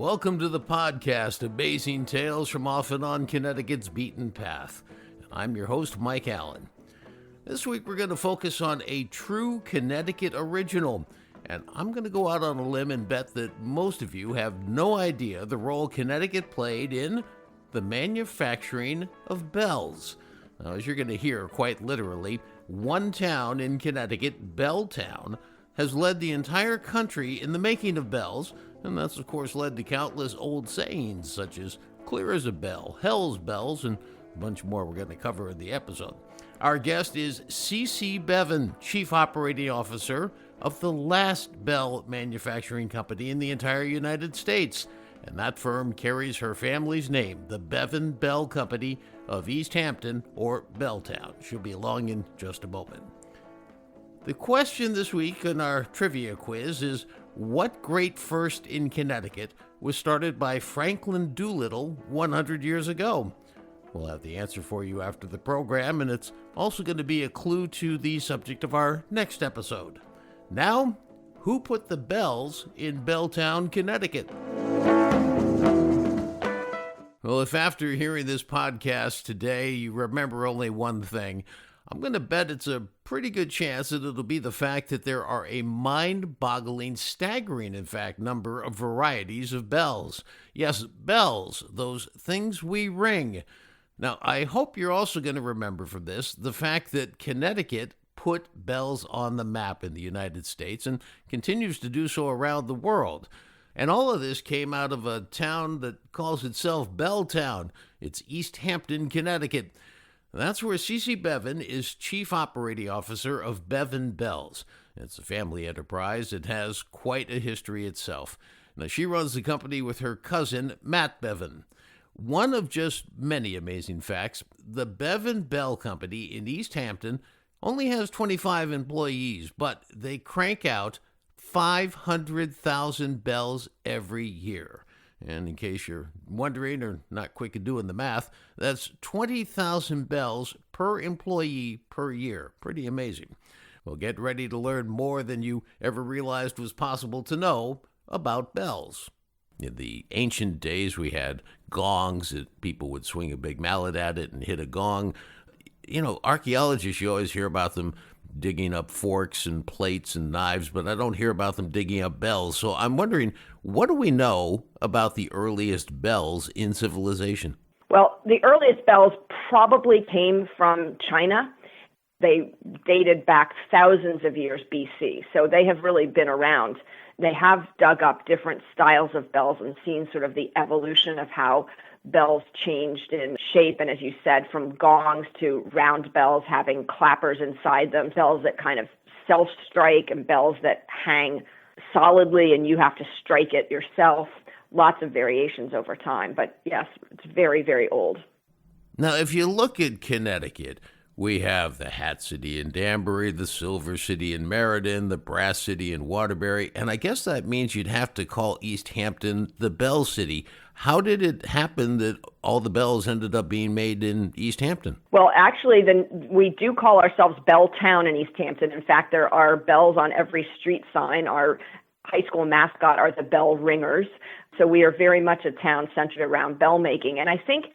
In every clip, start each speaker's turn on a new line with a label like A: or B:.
A: Welcome to the podcast, Amazing Tales from Off and On Connecticut's Beaten Path. I'm your host, Mike Allen. This week we're going to focus on a true Connecticut original, and I'm going to go out on a limb and bet that most of you have no idea the role Connecticut played in the manufacturing of bells. Now, as you're going to hear quite literally, one town in Connecticut, Belltown, has led the entire country in the making of bells, and that's of course led to countless old sayings such as clear as a bell, hell's bells, and a bunch more we're going to cover in the episode. Our guest is C.C. Bevin, Chief Operating Officer of the last bell manufacturing company in the entire United States, and that firm carries her family's name, the Bevin Bell Company of East Hampton, or Belltown. She'll be along in just a moment. The question this week in our trivia quiz is, what great first in Connecticut was started by Franklin Doolittle 100 years ago? We'll have the answer for you after the program, and it's also going to be a clue to the subject of our next episode. Now, who put the bells in Belltown, Connecticut? Well, if after hearing this podcast today you remember only one thing, I'm going to bet it's a pretty good chance that it'll be the fact that there are a mind-boggling, staggering, in fact, number of varieties of bells. Yes, bells, those things we ring. Now, I hope you're also going to remember from this the fact that Connecticut put bells on the map in the United States and continues to do so around the world. And all of this came out of a town that calls itself Belltown. It's East Hampton, Connecticut. That's where C.C. Bevin is Chief Operating Officer of Bevin Bells. It's a family enterprise that has quite a history itself. Now, she runs the company with her cousin, Matt Bevin. One of just many amazing facts, the Bevin Bell Company in East Hampton only has 25 employees, but they crank out 500,000 bells every year. And in case you're wondering or not quick at doing the math, that's 20,000 bells per employee per year. Pretty amazing. Well, get ready to learn more than you ever realized was possible to know about bells. In the ancient days, we had gongs that people would swing a big mallet at it and hit a gong. You know, archaeologists, you always hear about them digging up forks and plates and knives, but I don't hear about them digging up bells. So I'm wondering, what do we know about the earliest bells in civilization?
B: Well, the earliest bells probably came from China. They dated back thousands of years BC, so they have really been around. They have dug up different styles of bells and seen sort of the evolution of how bells changed in shape, and as you said, from gongs to round bells having clappers inside them, bells that kind of self-strike and bells that hang solidly and you have to strike it yourself. Lots of variations over time, but yes, it's very, very old.
A: Now, if you look at Connecticut, we have the Hat City in Danbury, the Silver City in Meriden, the Brass City in Waterbury, and I guess that means you'd have to call East Hampton the Bell City. How did it happen that all the bells ended up being made in East Hampton?
B: Well, actually, we do call ourselves Belltown in East Hampton. In fact, there are bells on every street sign. Our high school mascot are the bell ringers. So we are very much a town centered around bell making. And I think,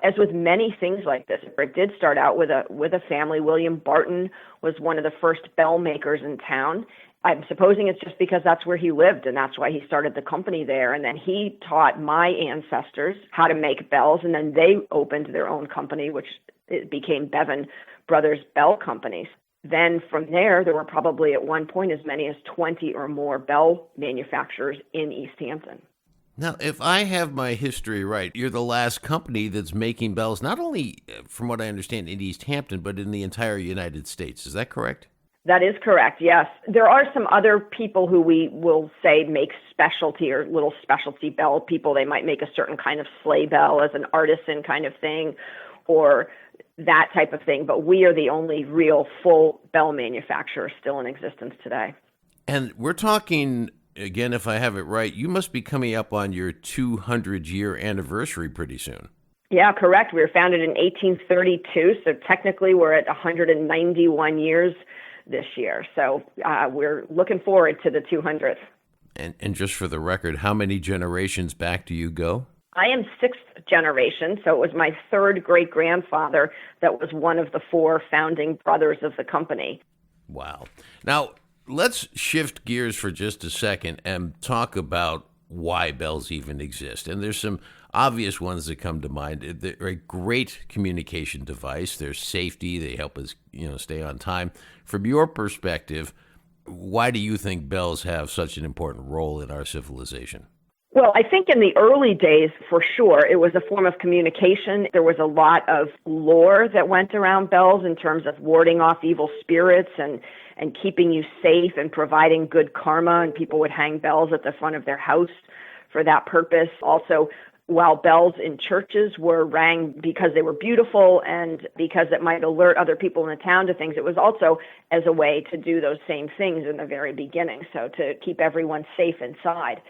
B: as with many things like this, it did start out with a family. William Barton was one of the first bell makers in town. I'm supposing it's just because that's where he lived and that's why he started the company there. And then he taught my ancestors how to make bells, and then they opened their own company, which it became Bevin Brothers Bell Companies. Then from there were probably at one point as many as 20 or more bell manufacturers in East Hampton.
A: Now, if I have my history right, you're the last company that's making bells, not only, from what I understand, in East Hampton, but in the entire United States. Is that correct?
B: That is correct, yes. There are some other people who we will say make specialty or little specialty bell people. They might make a certain kind of sleigh bell as an artisan kind of thing or that type of thing. But we are the only real full bell manufacturer still in existence today. And
A: we're talking, again, if I have it right, you must be coming up on your 200-year anniversary pretty soon.
B: Yeah, correct. We were founded in 1832, so technically we're at 191 years this year. So we're looking forward to the 200th.
A: And just for the record, how many generations back do you go?
B: I am sixth generation, so it was my third great-grandfather that was one of the four founding brothers of the company.
A: Wow. Now, let's shift gears for just a second and talk about why bells even exist. And there's some obvious ones that come to mind. They're a great communication device. They're safety. They help us, stay on time. From your perspective, why do you think bells have such an important role in our civilization?
B: Well, I think in the early days, for sure, it was a form of communication. There was a lot of lore that went around bells in terms of warding off evil spirits and keeping you safe and providing good karma. And people would hang bells at the front of their house for that purpose. Also, while bells in churches were rang because they were beautiful and because it might alert other people in the town to things, it was also as a way to do those same things in the very beginning, so to keep everyone safe inside.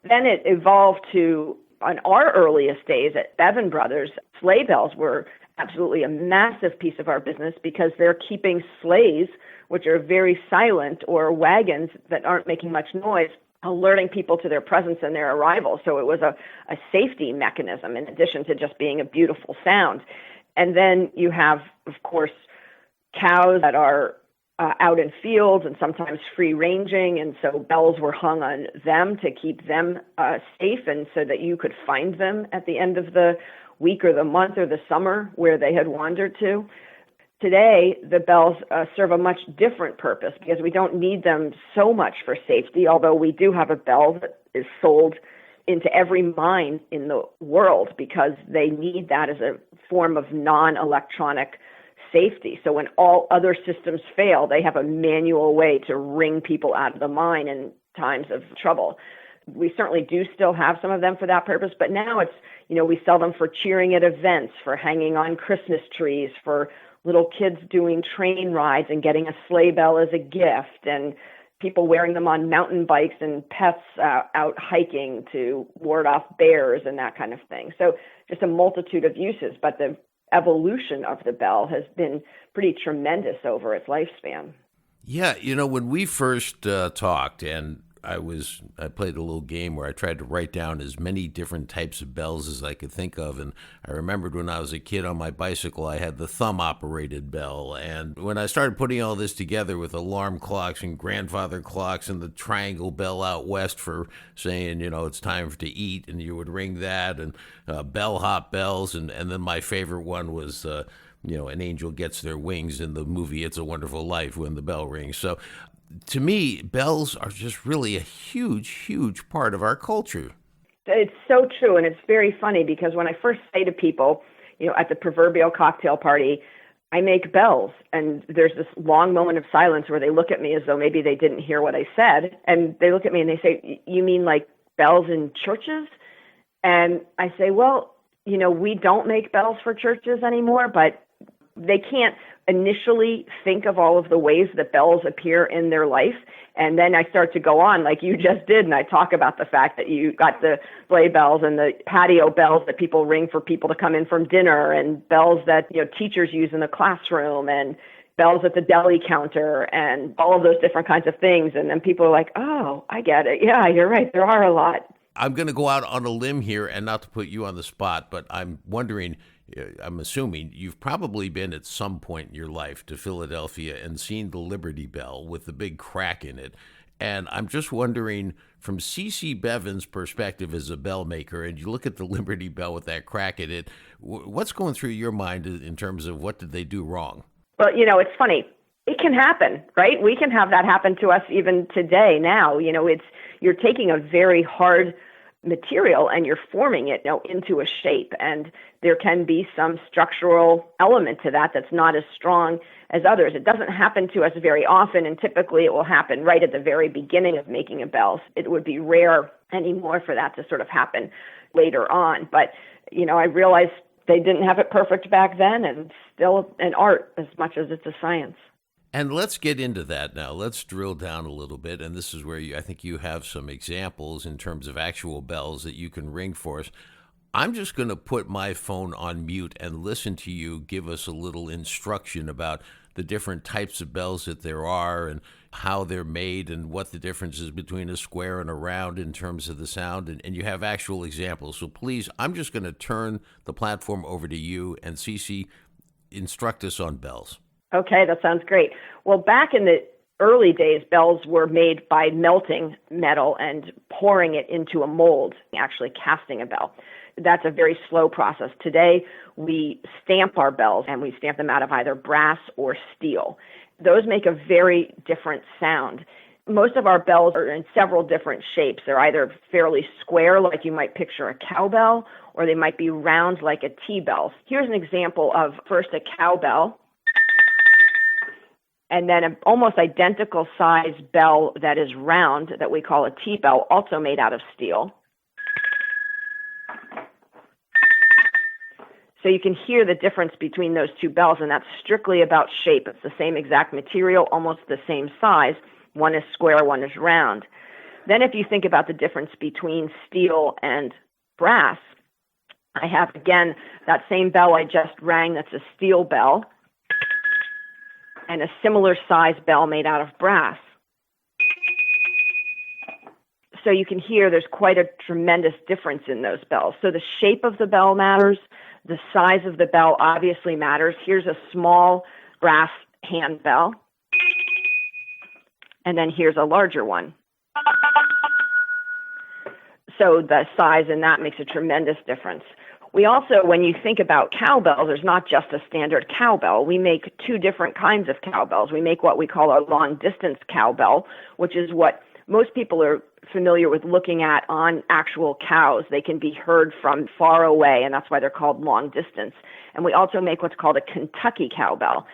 B: Then it evolved to, on our earliest days at Bevin Brothers, sleigh bells were absolutely a massive piece of our business because they're keeping sleighs, which are very silent, or wagons that aren't making much noise, alerting people to their presence and their arrival. So it was a safety mechanism in addition to just being a beautiful sound. And then you have, of course, cows that are out in fields and sometimes free ranging, and so bells were hung on them to keep them safe and so that you could find them at the end of the week or the month or the summer where they had wandered to. Today, the bells serve a much different purpose because we don't need them so much for safety, although we do have a bell that is sold into every mine in the world because they need that as a form of non-electronic safety. So when all other systems fail, they have a manual way to wring people out of the mine in times of trouble. We certainly do still have some of them for that purpose, but now it's, we sell them for cheering at events, for hanging on Christmas trees, for little kids doing train rides and getting a sleigh bell as a gift, and people wearing them on mountain bikes and pets out hiking to ward off bears and that kind of thing. So just a multitude of uses, but the evolution of the bell has been pretty tremendous over its lifespan.
A: Yeah, when we first talked, and I played a little game where I tried to write down as many different types of bells as I could think of. And I remembered when I was a kid on my bicycle, I had the thumb-operated bell. And when I started putting all this together with alarm clocks and grandfather clocks and the triangle bell out west for saying, it's time to eat, and you would ring that, and bellhop bells. And then my favorite one was an angel gets their wings in the movie It's a Wonderful Life when the bell rings. So to me, bells are just really a huge, huge part of our culture.
B: It's so true, and it's very funny because when I first say to people, at the proverbial cocktail party, I make bells, and there's this long moment of silence where they look at me as though maybe they didn't hear what I said, and they look at me and they say, "You mean like bells in churches?" And I say, well, we don't make bells for churches anymore, but they can't initially think of all of the ways that bells appear in their life. And then I start to go on like you just did. And I talk about the fact that you got the sleigh bells and the patio bells that people ring for people to come in from dinner, and bells that, teachers use in the classroom, and bells at the deli counter, and all of those different kinds of things. And then people are like, oh, I get it. Yeah, you're right. There are a lot.
A: I'm going to go out on a limb here, and not to put you on the spot, but I'm assuming you've probably been at some point in your life to Philadelphia and seen the Liberty Bell with the big crack in it. And I'm just wondering, from C.C. Bevin's perspective as a bell maker, and you look at the Liberty Bell with that crack in it, what's going through your mind in terms of what did they do wrong?
B: Well, it's funny. It can happen, right? We can have that happen to us even today now. You're taking a very hard material and you're forming it into a shape, and there can be some structural element to that that's not as strong as others. It doesn't happen to us very often, and typically it will happen right at the very beginning of making a bell. It would be rare anymore for that to sort of happen later on, but I realized they didn't have it perfect back then, and still an art as much as it's a science.
A: And let's get into that now. Let's drill down a little bit. And this is where I think you have some examples in terms of actual bells that you can ring for us. I'm just going to put my phone on mute and listen to you give us a little instruction about the different types of bells that there are and how they're made and what the difference is between a square and a round in terms of the sound. And you have actual examples. So please, I'm just going to turn the platform over to you, and Cece, instruct us on bells.
B: Okay, that sounds great. Well, back in the early days, bells were made by melting metal and pouring it into a mold, actually casting a bell. That's a very slow process. Today, we stamp our bells, and we stamp them out of either brass or steel. Those make a very different sound. Most of our bells are in several different shapes. They're either fairly square, like you might picture a cowbell, or they might be round, like a T-bell. Here's an example of first a cowbell, and then an almost identical size bell that is round that we call a T-bell, also made out of steel. So you can hear the difference between those two bells, and that's strictly about shape. It's the same exact material, almost the same size. One is square, one is round. Then if you think about the difference between steel and brass, I have, again, that same bell I just rang that's a steel bell, and a similar size bell made out of brass. So you can hear there's quite a tremendous difference in those bells. So the shape of the bell matters. The size of the bell obviously matters. Here's a small brass hand bell, and then here's a larger one. So the size in that makes a tremendous difference. We also, when you think about cowbells, there's not just a standard cowbell. We make two different kinds of cowbells. We make what we call a long-distance cowbell, which is what most people are familiar with looking at on actual cows. They can be heard from far away, and that's why they're called long distance. And we also make what's called a Kentucky cowbell.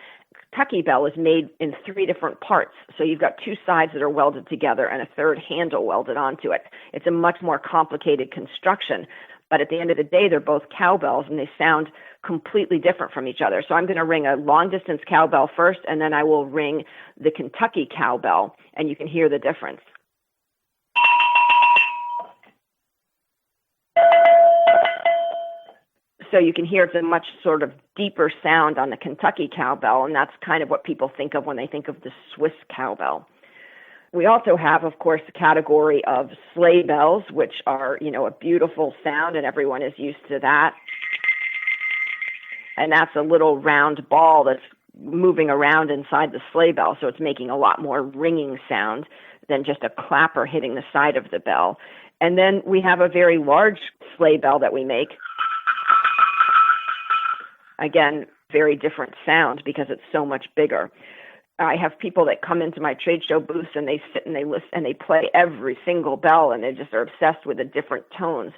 B: Kentucky bell is made in three different parts. So you've got two sides that are welded together and a third handle welded onto it. It's a much more complicated construction. But at the end of the day, they're both cowbells, and they sound completely different from each other. So I'm going to ring a long-distance cowbell first, and then I will ring the Kentucky cowbell, and you can hear the difference. So you can hear it's a much sort of deeper sound on the Kentucky cowbell, and that's kind of what people think of when they think of the Swiss cowbell. We also have, of course, the category of sleigh bells, which are, a beautiful sound, and everyone is used to that. And that's a little round ball that's moving around inside the sleigh bell, so it's making a lot more ringing sound than just a clapper hitting the side of the bell. And then we have a very large sleigh bell that we make. Again, very different sound because it's so much bigger. I have people that come into my trade show booths, and they sit and they listen and they play every single bell, and they just are obsessed with the different tones.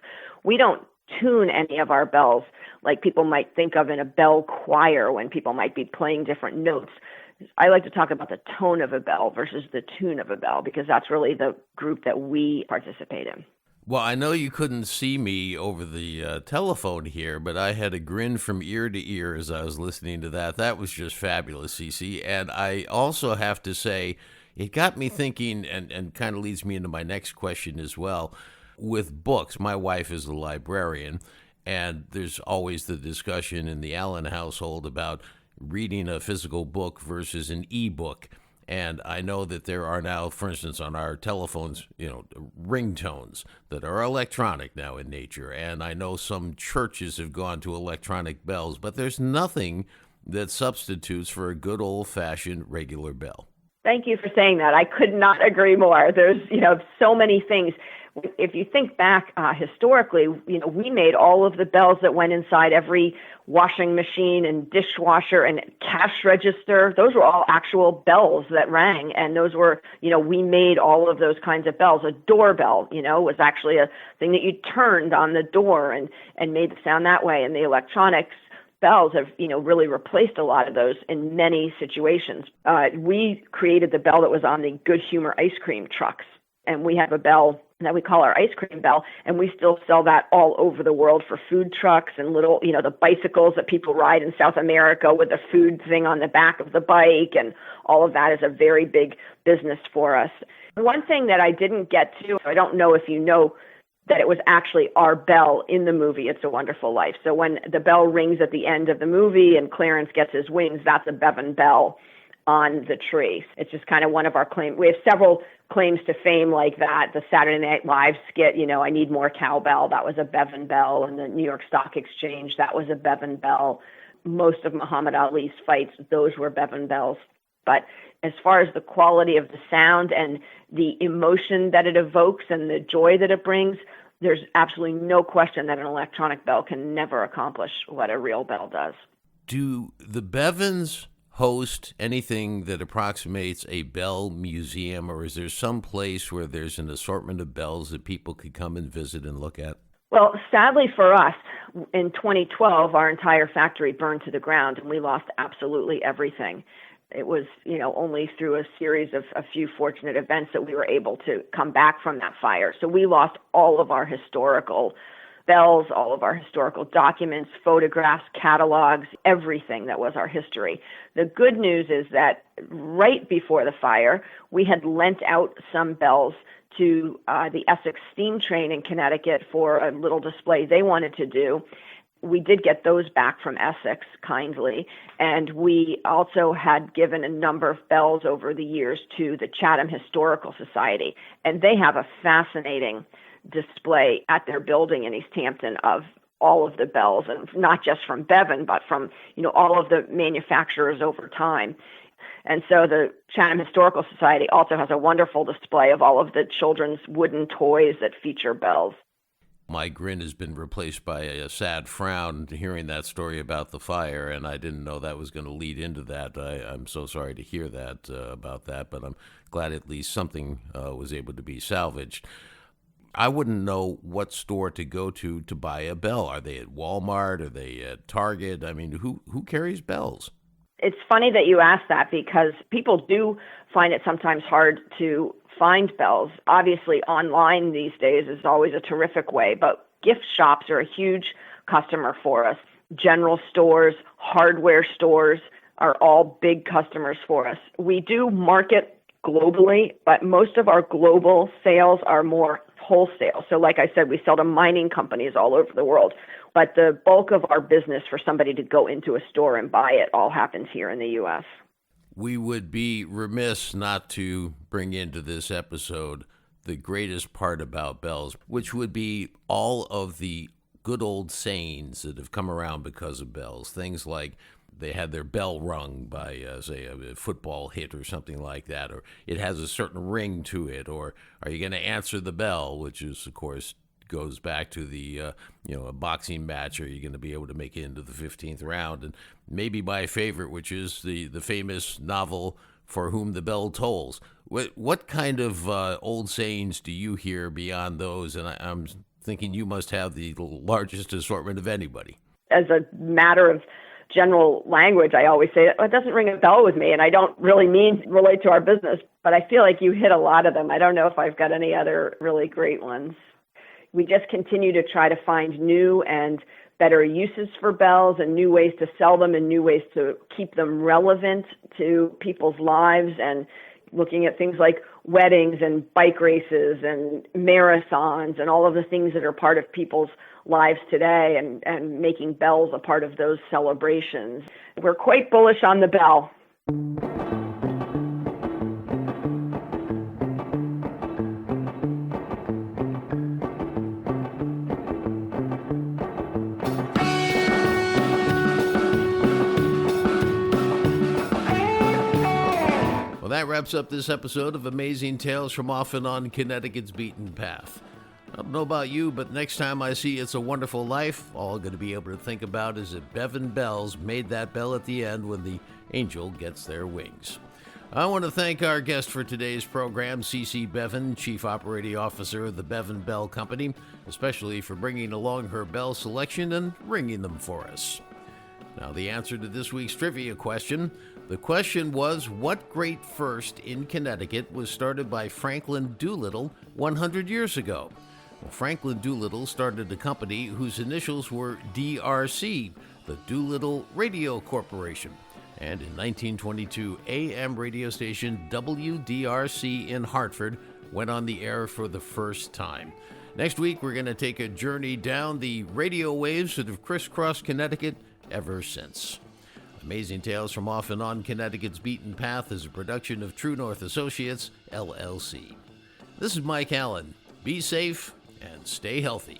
B: We don't tune any of our bells like people might think of in a bell choir when people might be playing different notes. I like to talk about the tone of a bell versus the tune of a bell, because that's really the group that we participate in.
A: Well, I know you couldn't see me over the telephone here, but I had a grin from ear to ear as I was listening to that. That was just fabulous, Cece. And I also have to say, it got me thinking, and kind of leads me into my next question as well. With books, my wife is a librarian, and there's always the discussion in the Allen household about reading a physical book versus an e-book. And I know that there are now, for instance, on our telephones, ringtones that are electronic now in nature. And I know some churches have gone to electronic bells, but there's nothing that substitutes for a good old-fashioned regular bell.
B: Thank you for saying that. I could not agree more. There's, so many things. If you think back historically, we made all of the bells that went inside every washing machine and dishwasher and cash register. Those were all actual bells that rang. And those were, we made all of those kinds of bells. A doorbell, was actually a thing that you turned on the door and made the sound that way. And the electronics bells have, really replaced a lot of those in many situations. We created the bell that was on the Good Humor ice cream trucks. And we have a bell that we call our ice cream bell, and we still sell that all over the world for food trucks and little, the bicycles that people ride in South America with the food thing on the back of the bike, and all of that is a very big business for us. One thing that I didn't get to, I don't know if you know that it was actually our bell in the movie It's a Wonderful Life. So when the bell rings at the end of the movie and Clarence gets his wings, that's a Bevin Bell on the tree. It's just kind of one of our claims. We have several claims to fame like that. The Saturday Night Live skit, I need more cowbell, that was a Bevin Bell. And the New York Stock Exchange, that was a Bevin Bell. Most of Muhammad Ali's fights, those were Bevin Bells. But as far as the quality of the sound and the emotion that it evokes and the joy that it brings, there's absolutely no question that an electronic bell can never accomplish what a real bell does.
A: Do the Bevins host anything that approximates a bell museum, or is there some place where there's an assortment of bells that people could come and visit and look at?
B: Well, sadly for us, in 2012, our entire factory burned to the ground and we lost absolutely everything. It was, only through a series of a few fortunate events that we were able to come back from that fire. So we lost all of our historical bells, all of our historical documents, photographs, catalogs, everything that was our history. The good news is that right before the fire, we had lent out some bells to the Essex Steam Train in Connecticut for a little display they wanted to do. We did get those back from Essex kindly, and we also had given a number of bells over the years to the Chatham Historical Society, and they have a fascinating display at their building in East Hampton of all of the bells, and not just from Bevin, but from all of the manufacturers over time. And so the Chatham Historical Society also has a wonderful display of all of the children's wooden toys that feature bells.
A: My grin has been replaced by a sad frown hearing that story about the fire, and I didn't know that was going to lead into that. I'm so sorry to hear that about that, but I'm glad at least something was able to be salvaged. I wouldn't know what store to go to buy a bell. Are they at Walmart? Are they at Target? I mean, who carries bells?
B: It's funny that you ask that because people do find it sometimes hard to find bells. Obviously, online these days is always a terrific way, but gift shops are a huge customer for us. General stores, hardware stores are all big customers for us. We do market globally, but most of our global sales are more wholesale. So like I said, we sell to mining companies all over the world, but the bulk of our business for somebody to go into a store and buy it all happens here in the U.S.
A: We would be remiss not to bring into this episode the greatest part about bells, which would be all of the good old sayings that have come around because of bells. Things like they had their bell rung by, say, a football hit or something like that, or it has a certain ring to it, or are you going to answer the bell, which is, of course, goes back to the, a boxing match, are you going to be able to make it into the 15th round? And maybe my favorite, which is the famous novel For Whom the Bell Tolls. What kind of old sayings do you hear beyond those? And I'm thinking you must have the largest assortment of anybody.
B: As a matter of general language, I always say, it doesn't ring a bell with me, and I don't really mean relate to our business, but I feel like you hit a lot of them. I don't know if I've got any other really great ones. We just continue to try to find new and better uses for bells and new ways to sell them and new ways to keep them relevant to people's lives, and looking at things like weddings and bike races and marathons and all of the things that are part of people's lives today, and making bells a part of those celebrations. We're quite bullish on the bell.
A: Well, that wraps up this episode of Amazing Tales from Off and On Connecticut's Beaten Path. I don't know about you, but next time I see It's a Wonderful Life, all I'm going to be able to think about is that Bevin Bells made that bell at the end when the angel gets their wings. I want to thank our guest for today's program, C.C. Bevin, Chief Operating Officer of the Bevin Bell Company, especially for bringing along her bell selection and ringing them for us. Now, the answer to this week's trivia question. The question was, what great first in Connecticut was started by Franklin Doolittle 100 years ago? Well, Franklin Doolittle started a company whose initials were DRC, the Doolittle Radio Corporation. And in 1922, AM radio station WDRC in Hartford went on the air for the first time. Next week, we're going to take a journey down the radio waves that have crisscrossed Connecticut ever since. Amazing Tales from Off and On Connecticut's Beaten Path is a production of True North Associates, LLC. This is Mike Allen. Be safe and stay healthy.